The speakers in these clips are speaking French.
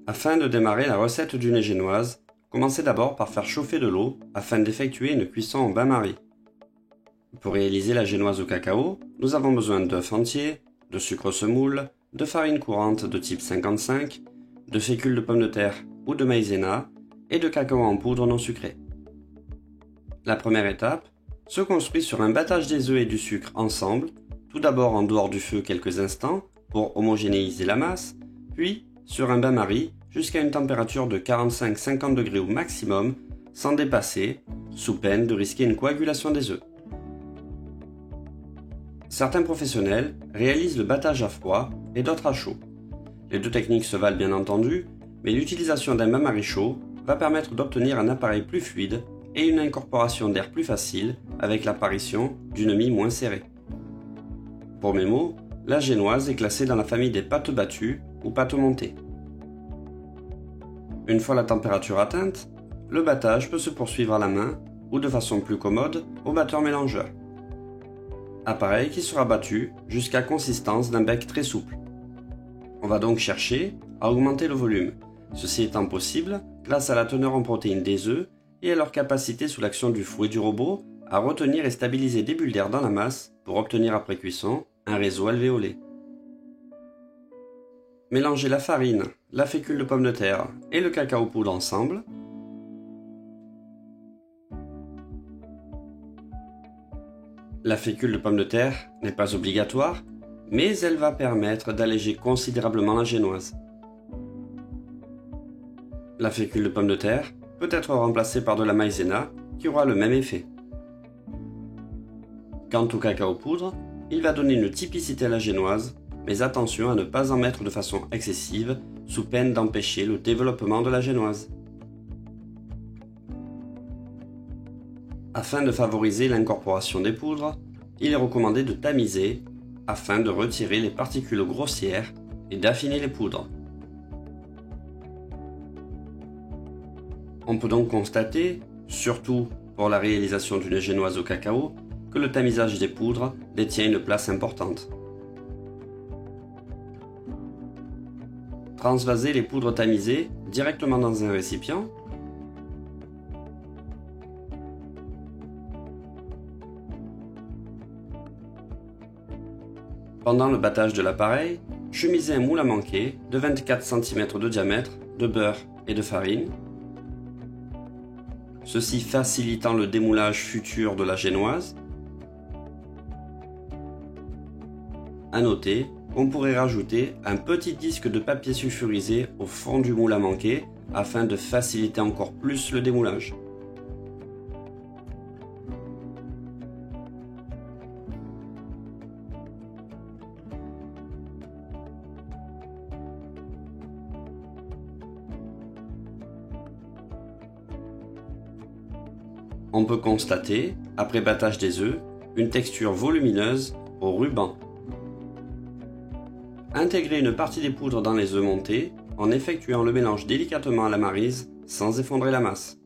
Afin de démarrer la recette d'une génoise, commencez d'abord par faire chauffer de l'eau afin d'effectuer une cuisson en bain-marie. Pour réaliser la génoise au cacao, nous avons besoin d'œufs entiers, de sucre semoule, de farine courante de type 55, de fécule de pommes de terre ou de maïzena et de cacao en poudre non sucré. La première étape se construit sur un battage des œufs et du sucre ensemble, tout d'abord en dehors du feu quelques instants pour homogénéiser la masse, puis sur un bain-marie jusqu'à une température de 45-50 degrés au maximum, sans dépasser, sous peine de risquer une coagulation des œufs. Certains professionnels réalisent le battage à froid et d'autres à chaud. Les deux techniques se valent bien entendu, mais l'utilisation d'un bain-marie chaud va permettre d'obtenir un appareil plus fluide et une incorporation d'air plus facile avec l'apparition d'une mie moins serrée. Pour mes mots, la génoise est classée dans la famille des pâtes battues ou pâtes montées. Une fois la température atteinte, le battage peut se poursuivre à la main ou de façon plus commode au batteur mélangeur. Appareil qui sera battu jusqu'à consistance d'un bec très souple. On va donc chercher à augmenter le volume, ceci étant possible grâce à la teneur en protéines des œufs et à leur capacité sous l'action du fouet du robot à retenir et stabiliser des bulles d'air dans la masse pour obtenir après cuisson un réseau alvéolé. Mélangez la farine, la fécule de pomme de terre et le cacao poudre ensemble. La fécule de pomme de terre n'est pas obligatoire, mais elle va permettre d'alléger considérablement la génoise. La fécule de pomme de terre peut être remplacée par de la maïzena qui aura le même effet. Quant au cacao poudre, il va donner une typicité à la génoise, mais attention à ne pas en mettre de façon excessive, sous peine d'empêcher le développement de la génoise. Afin de favoriser l'incorporation des poudres, il est recommandé de tamiser afin de retirer les particules grossières et d'affiner les poudres. On peut donc constater, surtout pour la réalisation d'une génoise au cacao, que le tamisage des poudres détient une place importante. Transvasez les poudres tamisées directement dans un récipient. Pendant le battage de l'appareil, chemisez un moule à manquer de 24 cm de diamètre de beurre et de farine, ceci facilitant le démoulage futur de la génoise. À noter, on pourrait rajouter un petit disque de papier sulfurisé au fond du moule à manquer afin de faciliter encore plus le démoulage. On peut constater, après battage des œufs, une texture volumineuse au ruban. Intégrez une partie des poudres dans les œufs montés en effectuant le mélange délicatement à la maryse sans effondrer la masse.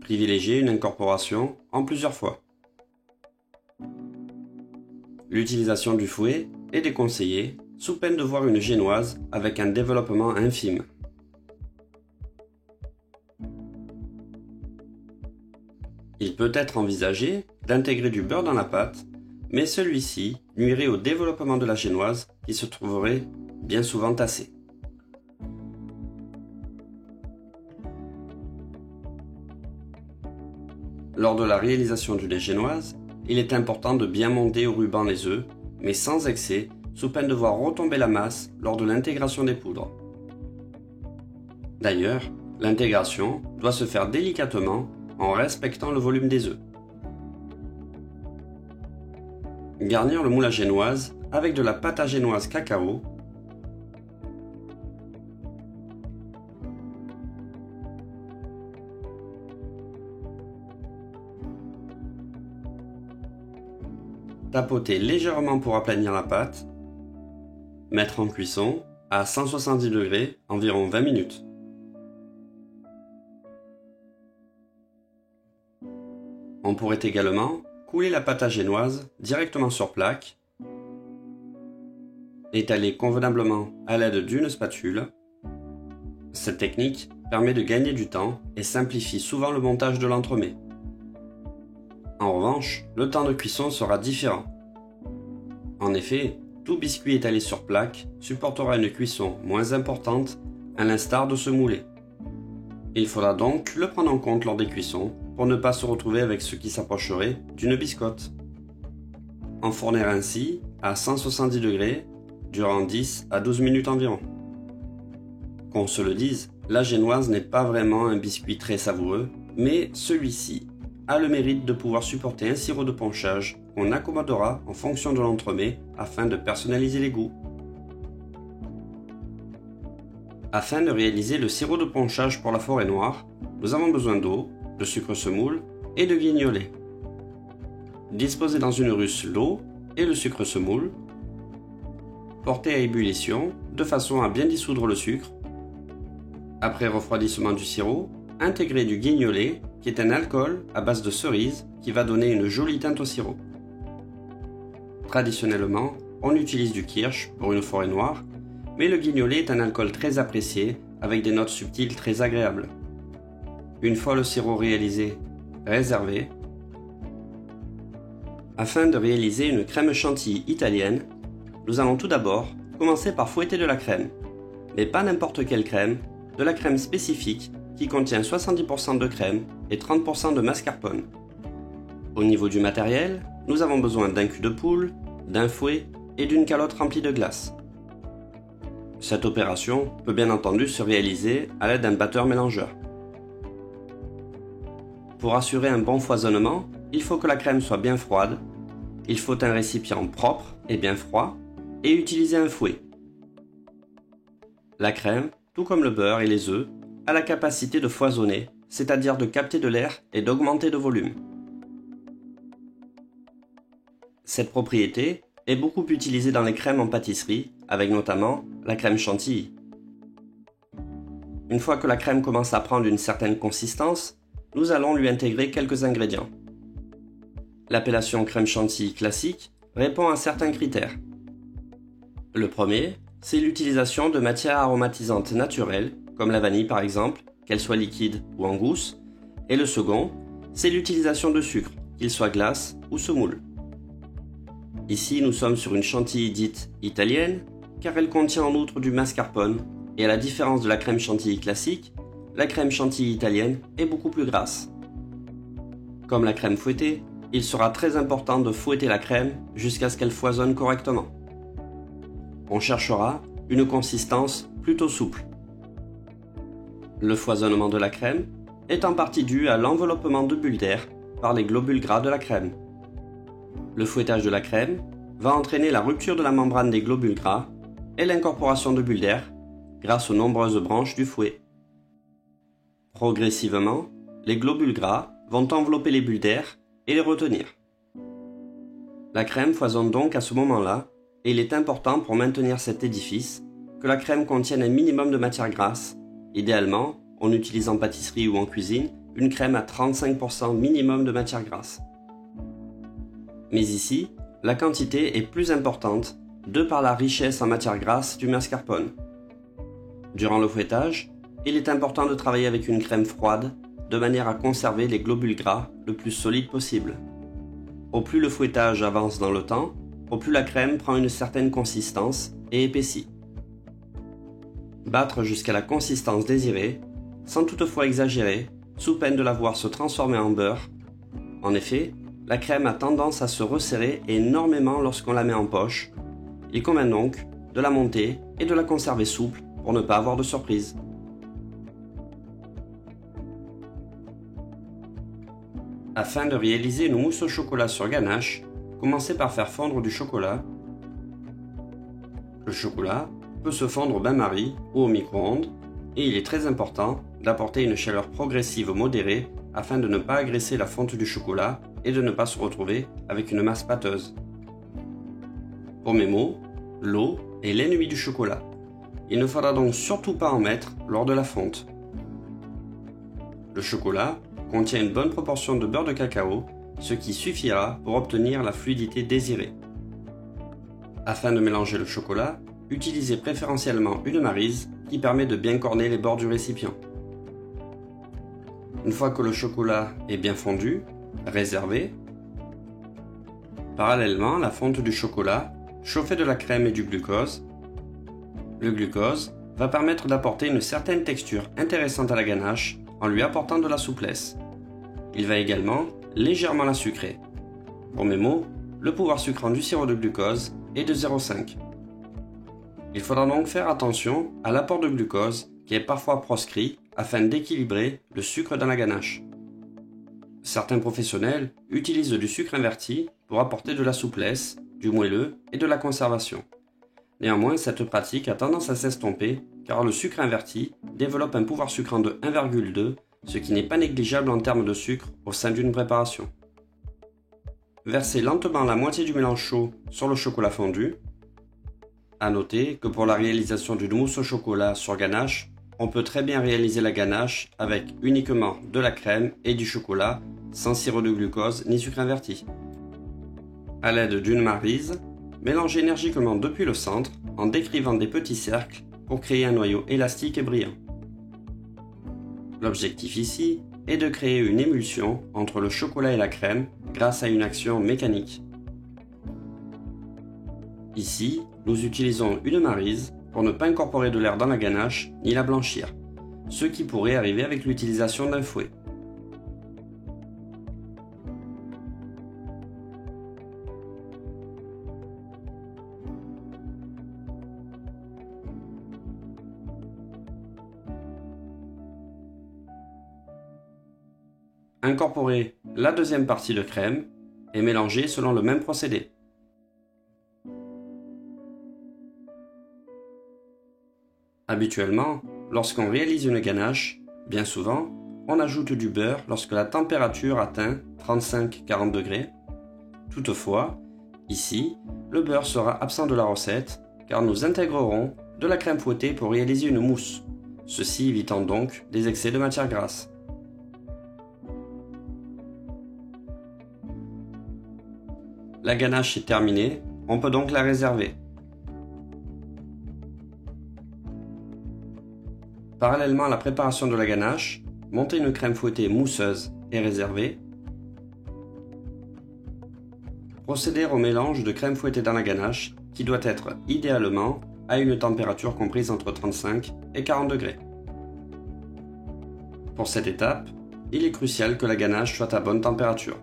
Privilégiez une incorporation en plusieurs fois. L'utilisation du fouet est déconseillée sous peine de voir une génoise avec un développement infime. Il peut être envisagé d'intégrer du beurre dans la pâte, mais celui-ci nuirait au développement de la génoise qui se trouverait bien souvent tassée. Lors de la réalisation d'une génoise, il est important de bien monter au ruban les œufs, mais sans excès, sous peine de voir retomber la masse lors de l'intégration des poudres. D'ailleurs, l'intégration doit se faire délicatement en respectant le volume des œufs. Garnir le moule à génoise avec de la pâte à génoise cacao. Tapoter légèrement pour aplanir la pâte. Mettre en cuisson à 170 degrés environ 20 minutes. On pourrait également Coulez la pâte à génoise directement sur plaque. Étalez convenablement à l'aide d'une spatule. Cette technique permet de gagner du temps et simplifie souvent le montage de l'entremets. En revanche, le temps de cuisson sera différent. En effet, tout biscuit étalé sur plaque supportera une cuisson moins importante à l'instar de ce moulé. Il faudra donc le prendre en compte lors des cuissons pour ne pas se retrouver avec ce qui s'approcherait d'une biscotte. Enfourner ainsi à 170 degrés durant 10 à 12 minutes environ. Qu'on se le dise, la génoise n'est pas vraiment un biscuit très savoureux, mais celui-ci a le mérite de pouvoir supporter un sirop de ponchage qu'on accommodera en fonction de l'entremets afin de personnaliser les goûts. Afin de réaliser le sirop de ponchage pour la forêt noire, nous avons besoin d'eau, de sucre semoule et de guignolée. Disposez dans une russe l'eau et le sucre semoule. Portez à ébullition de façon à bien dissoudre le sucre. Après refroidissement du sirop, intégrez du guignolée qui est un alcool à base de cerise qui va donner une jolie teinte au sirop. Traditionnellement, on utilise du kirsch pour une forêt noire, mais le guignolée est un alcool très apprécié avec des notes subtiles très agréables. Une fois le sirop réalisé, réservez. Afin de réaliser une crème chantilly italienne, nous allons tout d'abord commencer par fouetter de la crème, mais pas n'importe quelle crème, de la crème spécifique qui contient 70% de crème et 30% de mascarpone. Au niveau du matériel, nous avons besoin d'un cul de poule, d'un fouet et d'une calotte remplie de glace. Cette opération peut bien entendu se réaliser à l'aide d'un batteur mélangeur. Pour assurer un bon foisonnement, il faut que la crème soit bien froide, il faut un récipient propre et bien froid, et utiliser un fouet. La crème, tout comme le beurre et les œufs, a la capacité de foisonner, c'est-à-dire de capter de l'air et d'augmenter de volume. Cette propriété est beaucoup utilisée dans les crèmes en pâtisserie, avec notamment la crème chantilly. Une fois que la crème commence à prendre une certaine consistance, nous allons lui intégrer quelques ingrédients. L'appellation crème chantilly classique répond à certains critères. Le premier, c'est l'utilisation de matières aromatisantes naturelles, comme la vanille par exemple, qu'elle soit liquide ou en gousse, et le second, c'est l'utilisation de sucre, qu'il soit glace ou semoule. Ici, nous sommes sur une chantilly dite italienne, car elle contient en outre du mascarpone, et à la différence de la crème chantilly classique, la crème chantilly italienne est beaucoup plus grasse. Comme la crème fouettée, il sera très important de fouetter la crème jusqu'à ce qu'elle foisonne correctement. On cherchera une consistance plutôt souple. Le foisonnement de la crème est en partie dû à l'enveloppement de bulles d'air par les globules gras de la crème. Le fouettage de la crème va entraîner la rupture de la membrane des globules gras et l'incorporation de bulles d'air grâce aux nombreuses branches du fouet. Progressivement, les globules gras vont envelopper les bulles d'air et les retenir. La crème foisonne donc à ce moment-là, et il est important pour maintenir cet édifice que la crème contienne un minimum de matière grasse. Idéalement, on utilise en pâtisserie ou en cuisine une crème à 35% minimum de matière grasse. Mais ici, la quantité est plus importante de par la richesse en matière grasse du mascarpone. Durant le fouettage, il est important de travailler avec une crème froide de manière à conserver les globules gras le plus solides possible. Au plus le fouettage avance dans le temps, au plus la crème prend une certaine consistance et épaissit. Battre jusqu'à la consistance désirée, sans toutefois exagérer, sous peine de la voir se transformer en beurre. En effet, la crème a tendance à se resserrer énormément lorsqu'on la met en poche. Il convient donc de la monter et de la conserver souple pour ne pas avoir de surprise. Afin de réaliser une mousse au chocolat sur ganache, commencez par faire fondre du chocolat. Le chocolat peut se fondre au bain-marie ou au micro-ondes et il est très important d'apporter une chaleur progressive modérée afin de ne pas agresser la fonte du chocolat et de ne pas se retrouver avec une masse pâteuse. Pour mes mots, l'eau est l'ennemi du chocolat. Il ne faudra donc surtout pas en mettre lors de la fonte. Le chocolat contient une bonne proportion de beurre de cacao ce qui suffira pour obtenir la fluidité désirée. Afin de mélanger le chocolat, utilisez préférentiellement une maryse qui permet de bien corner les bords du récipient. Une fois que le chocolat est bien fondu, réservez. Parallèlement à la fonte du chocolat, chauffez de la crème et du glucose. Le glucose va permettre d'apporter une certaine texture intéressante à la ganache en lui apportant de la souplesse. Il va également légèrement la sucrer. Pour mes mots, le pouvoir sucrant du sirop de glucose est de 0,5. Il faudra donc faire attention à l'apport de glucose qui est parfois proscrit afin d'équilibrer le sucre dans la ganache. Certains professionnels utilisent du sucre inverti pour apporter de la souplesse, du moelleux et de la conservation. Néanmoins, cette pratique a tendance à s'estomper car le sucre inverti développe un pouvoir sucrant de 1,2, ce qui n'est pas négligeable en termes de sucre au sein d'une préparation. Versez lentement la moitié du mélange chaud sur le chocolat fondu. A noter que pour la réalisation d'une mousse au chocolat sur ganache, on peut très bien réaliser la ganache avec uniquement de la crème et du chocolat, sans sirop de glucose ni sucre inverti. A l'aide d'une maryse, mélangez énergiquement depuis le centre en décrivant des petits cercles pour créer un noyau élastique et brillant. L'objectif ici est de créer une émulsion entre le chocolat et la crème grâce à une action mécanique. Ici, nous utilisons une maryse pour ne pas incorporer de l'air dans la ganache ni la blanchir, ce qui pourrait arriver avec l'utilisation d'un fouet. Incorporez la deuxième partie de crème et mélangez selon le même procédé. Habituellement, lorsqu'on réalise une ganache, bien souvent, on ajoute du beurre lorsque la température atteint 35-40 degrés. Toutefois, ici, le beurre sera absent de la recette car nous intégrerons de la crème fouettée pour réaliser une mousse, ceci évitant donc des excès de matière grasse. La ganache est terminée, on peut donc la réserver. Parallèlement à la préparation de la ganache, montez une crème fouettée mousseuse et réservée. Procédez au mélange de crème fouettée dans la ganache qui doit être idéalement à une température comprise entre 35 et 40 degrés. Pour cette étape, il est crucial que la ganache soit à bonne température.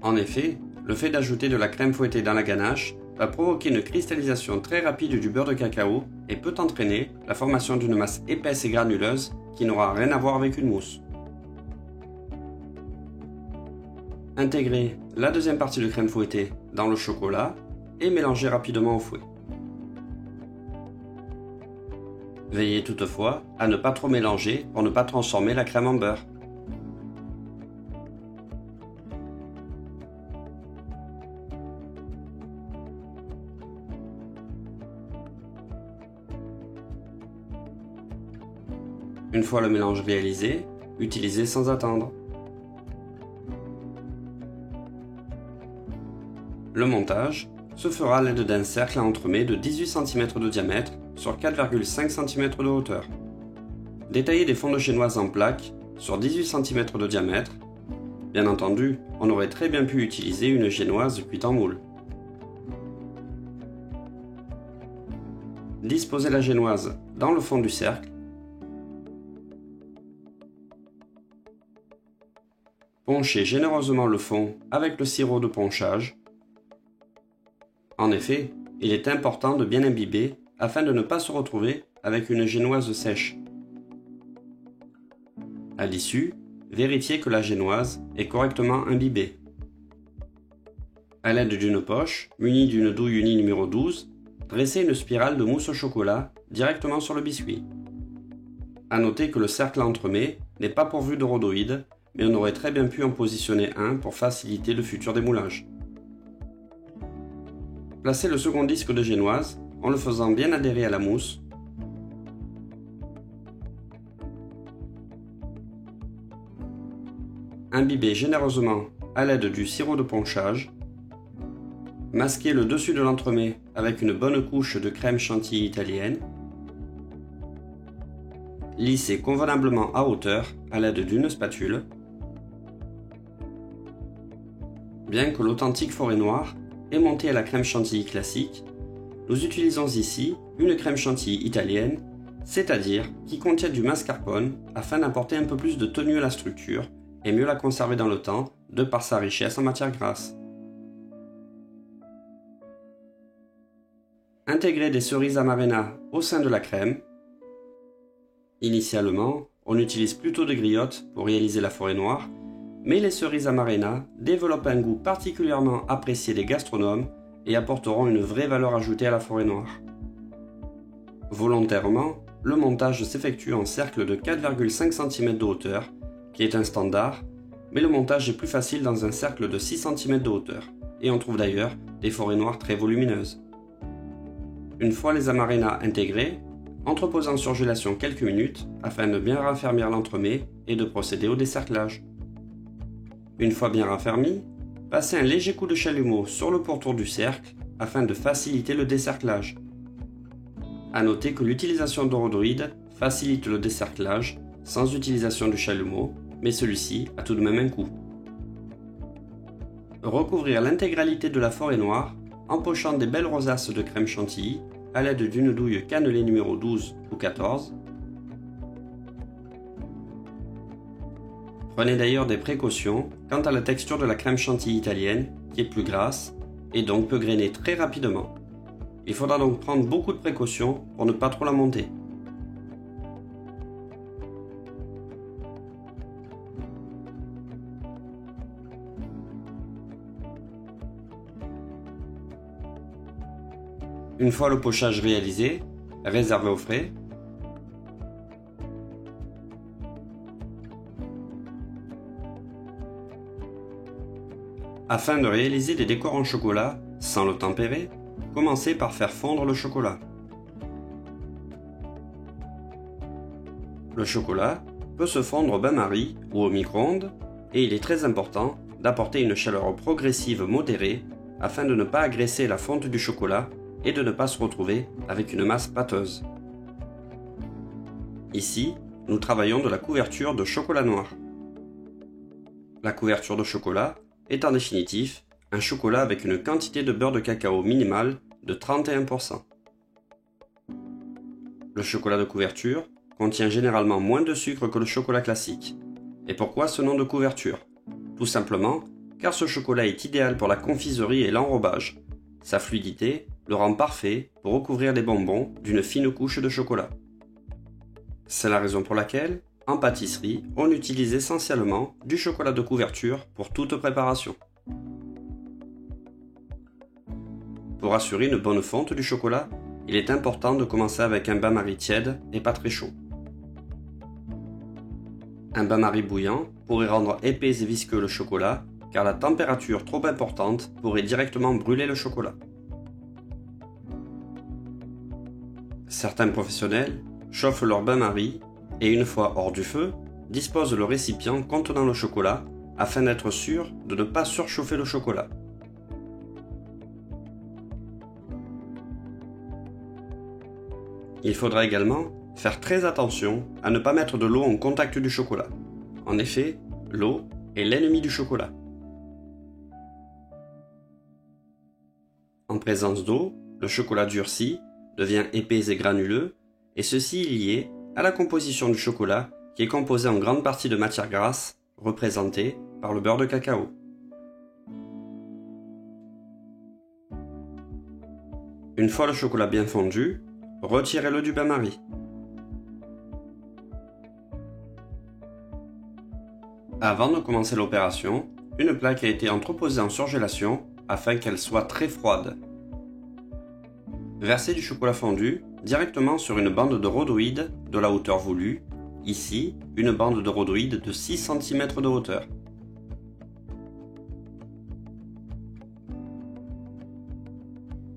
En effet, le fait d'ajouter de la crème fouettée dans la ganache va provoquer une cristallisation très rapide du beurre de cacao et peut entraîner la formation d'une masse épaisse et granuleuse qui n'aura rien à voir avec une mousse. Intégrez la deuxième partie de crème fouettée dans le chocolat et mélangez rapidement au fouet. Veillez toutefois à ne pas trop mélanger pour ne pas transformer la crème en beurre. Une fois le mélange réalisé, utilisez sans attendre. Le montage se fera à l'aide d'un cercle à entremets de 18 cm de diamètre sur 4,5 cm de hauteur. Détaillez des fonds de génoise en plaques sur 18 cm de diamètre. Bien entendu, on aurait très bien pu utiliser une génoise cuite en moule. Disposez la génoise dans le fond du cercle. Ponchez généreusement le fond avec le sirop de ponchage. En effet, il est important de bien imbiber afin de ne pas se retrouver avec une génoise sèche. À l'issue, vérifiez que la génoise est correctement imbibée. À l'aide d'une poche, munie d'une douille unie numéro 12, dressez une spirale de mousse au chocolat directement sur le biscuit. A noter que le cercle à entremets n'est pas pourvu de rhodoïdes, mais on aurait très bien pu en positionner un pour faciliter le futur démoulage. Placez le second disque de génoise en le faisant bien adhérer à la mousse. Imbibez généreusement à l'aide du sirop de ponchage. Masquez le dessus de l'entremets avec une bonne couche de crème chantilly italienne. Lissez convenablement à hauteur à l'aide d'une spatule. Bien que l'authentique forêt noire est montée à la crème chantilly classique, nous utilisons ici une crème chantilly italienne, c'est-à-dire qui contient du mascarpone afin d'apporter un peu plus de tenue à la structure et mieux la conserver dans le temps de par sa richesse en matière grasse. Intégrez des cerises amarena au sein de la crème. Initialement, on utilise plutôt des griottes pour réaliser la forêt noire, mais les cerises amarena développent un goût particulièrement apprécié des gastronomes et apporteront une vraie valeur ajoutée à la forêt noire. Volontairement, le montage s'effectue en cercle de 4,5 cm de hauteur, qui est un standard, mais le montage est plus facile dans un cercle de 6 cm de hauteur, et on trouve d'ailleurs des forêts noires très volumineuses. Une fois les amarena intégrés, entreposez en surgélation quelques minutes afin de bien raffermir l'entremets et de procéder au décerclage. Une fois bien raffermi, passez un léger coup de chalumeau sur le pourtour du cercle afin de faciliter le décerclage. A noter que l'utilisation d'orodoïde facilite le décerclage sans utilisation du chalumeau, mais celui-ci a tout de même un coût. Recouvrir l'intégralité de la forêt noire en pochant des belles rosaces de crème chantilly à l'aide d'une douille cannelée numéro 12 ou 14. Prenez d'ailleurs des précautions quant à la texture de la crème chantilly italienne qui est plus grasse et donc peut grainer très rapidement. Il faudra donc prendre beaucoup de précautions pour ne pas trop la monter. Une fois le pochage réalisé, réservez au frais. Afin de réaliser des décors en chocolat sans le tempérer, commencez par faire fondre le chocolat. Le chocolat peut se fondre au bain-marie ou au micro-ondes et il est très important d'apporter une chaleur progressive modérée afin de ne pas agresser la fonte du chocolat et de ne pas se retrouver avec une masse pâteuse. Ici, nous travaillons de la couverture de chocolat noir. La couverture de chocolat est en définitif un chocolat avec une quantité de beurre de cacao minimale de 31%. Le chocolat de couverture contient généralement moins de sucre que le chocolat classique. Et pourquoi ce nom de couverture? Tout simplement car ce chocolat est idéal pour la confiserie et l'enrobage. Sa fluidité le rend parfait pour recouvrir les bonbons d'une fine couche de chocolat. C'est la raison pour laquelle, en pâtisserie, on utilise essentiellement du chocolat de couverture pour toute préparation. Pour assurer une bonne fonte du chocolat, il est important de commencer avec un bain-marie tiède et pas très chaud. Un bain-marie bouillant pourrait rendre épais et visqueux le chocolat, car la température trop importante pourrait directement brûler le chocolat. Certains professionnels chauffent leur bain-marie et une fois hors du feu, disposent le récipient contenant le chocolat afin d'être sûr de ne pas surchauffer le chocolat. Il faudra également faire très attention à ne pas mettre de l'eau en contact du chocolat. En effet, l'eau est l'ennemi du chocolat. En présence d'eau, le chocolat durcit, devient épais et granuleux, et ceci est lié à la composition du chocolat qui est composé en grande partie de matière grasse, représentée par le beurre de cacao. Une fois le chocolat bien fondu, retirez-le du bain-marie. Avant de commencer l'opération, une plaque a été entreposée en surgélation afin qu'elle soit très froide. Versez du chocolat fondu directement sur une bande de rhodoïde de la hauteur voulue, ici une bande de rhodoïde de 6 cm de hauteur.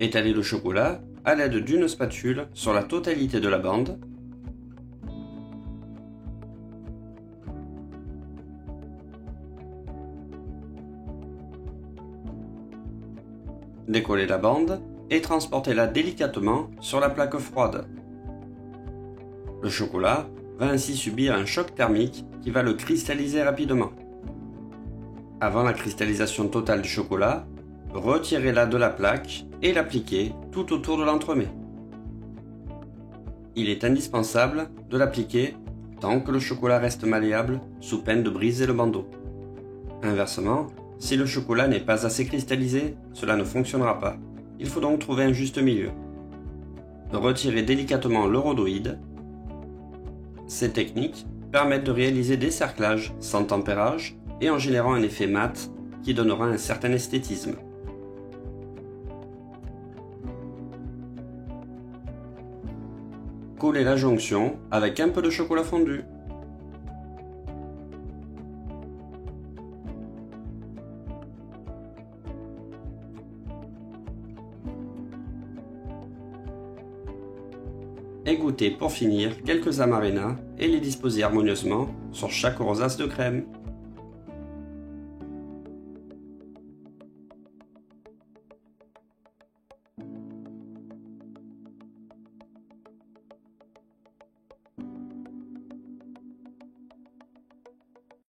Étalez le chocolat à l'aide d'une spatule sur la totalité de la bande. Décoller la bande et transportez-la délicatement sur la plaque froide. Le chocolat va ainsi subir un choc thermique qui va le cristalliser rapidement. Avant la cristallisation totale du chocolat, retirez-la de la plaque et l'appliquez tout autour de l'entremet. Il est indispensable de l'appliquer tant que le chocolat reste malléable, sous peine de briser le bandeau. Inversement, si le chocolat n'est pas assez cristallisé, cela ne fonctionnera pas. Il faut donc trouver un juste milieu. Retirez délicatement le rhodoïde. Ces techniques permettent de réaliser des cerclages sans tempérage et en générant un effet mat qui donnera un certain esthétisme. Collez la jonction avec un peu de chocolat fondu. Égouttez pour finir quelques amarena et les disposez harmonieusement sur chaque rosace de crème.